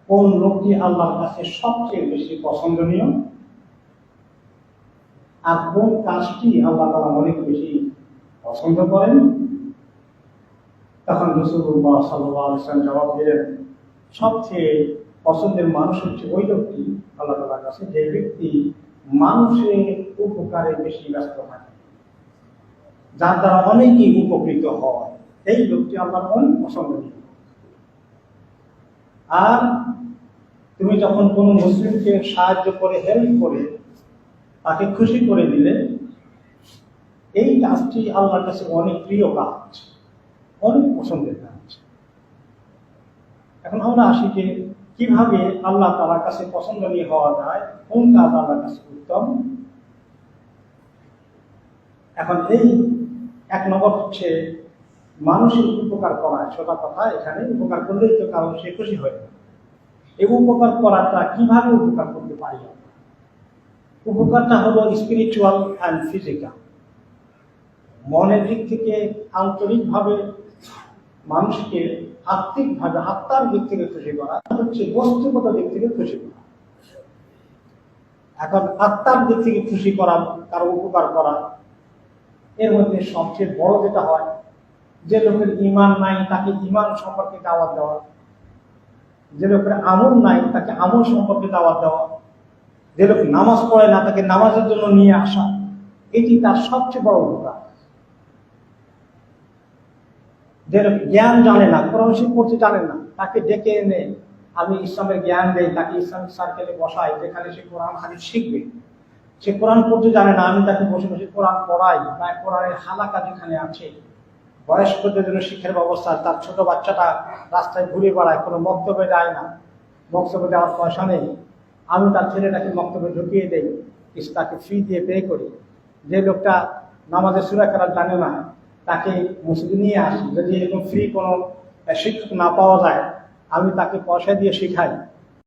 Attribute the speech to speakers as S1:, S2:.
S1: কোন লোকটি আল্লাহর কাছে সবচেয়ে বেশি পছন্দনীয় আর কোন কাজটি আল্লাহ তাআলা অনেক বেশি পছন্দ করেন। তখন রাসূলুল্লাহ সাল্লাল্লাহু আলাইহি ওয়াসাল্লাম জবাব দিলেন, সবচেয়ে পছন্দের মানুষ হচ্ছে ওই লোকটি আল্লাহ তাআলার কাছে যে ব্যক্তি মানুষের উপকারে বেশি ব্যস্ত থাকে, যার দ্বারা অনেকেই উপকৃত হয়, এই লোকটি আল্লাহর অনেক পছন্দনীয়। আর তুমি যখন কোনো মুসলিমকে সাহায্য করে, হেল্প করে, তাকে খুশি করে দিলে, এই কাজটি আল্লাহর কাছে অনেক প্রিয় কাজ, অনেক পছন্দের কাজ। এখন আমরা আসি যে কিভাবে আল্লাহ তাআলার কাছে পছন্দনীয় হওয়া যায়, কোন কাজ আল্লাহর কাছে উত্তম। এখন এই এক নম্বর হচ্ছে মানুষের উপকার করা। সোজা কথা, এখানে উপকার করলেই তো কারণ সে খুশি হয়। এই উপকার করাটা কিভাবে উপকার করতে পারি? উপকারটা হলো স্পিরিচুয়াল অ্যান্ড ফিজিক্যাল। মনের দিক থেকে আন্তরিকভাবে মানুষকে, আত্মিকভাবে আত্মার দিক থেকে খুশি করা হচ্ছে বস্তুগত দিক থেকে খুশি করা। এখন আত্মার দিক থেকে খুশি করা, কারো উপকার করা, এর মধ্যে সবচেয়ে বড় যেটা হয়, যে লোকের ঈমান নাই তাকে ঈমান সম্পর্কে দাওয়াত দেওয়া, যে লোকের আমল নাই তাকে আমল সম্পর্কে দাওয়াত দেওয়া, যে লোক নামাজ পড়ে না তাকে নামাজের জন্য নিয়ে আসা, এটি তার সবচেয়ে বড় উপকার। যে লোক জ্ঞান জানে না, কোরআন শরীফ পড়তে জানে না, তাকে ডেকে এনে আমি ইসলামের জ্ঞান দেই, তাকে ইসলামিক সার্কেলে বসাই, যেখানে সে কোরআন হাদিস শিখবে। সে কোরআন পড়তে জানে না, আমি তাকে বসে বসে কোরআন পড়াই, বা কোরআনের হালাকা যেখানে আছে, বয়স্কদের জন্য শিক্ষার ব্যবস্থা, তার ছোট বাচ্চাটা রাস্তায় ঘুরে বেড়ায়, কোনো মক্তবে যায় না, মক্তবে যাওয়ার পয়সা নেই, আমি তার ছেলেটাকে মক্তবে ঢুকিয়ে দেই, কিছু তাকে ফি দিয়ে পে করি। যে লোকটা নামাজের সূরা কেরাত জানে না, তাকে মসজিদে নিয়ে আসি, যদি এরকম ফ্রি কোনো শিক্ষক না পাওয়া যায়, আমি তাকে পয়সা দিয়ে শিখাই।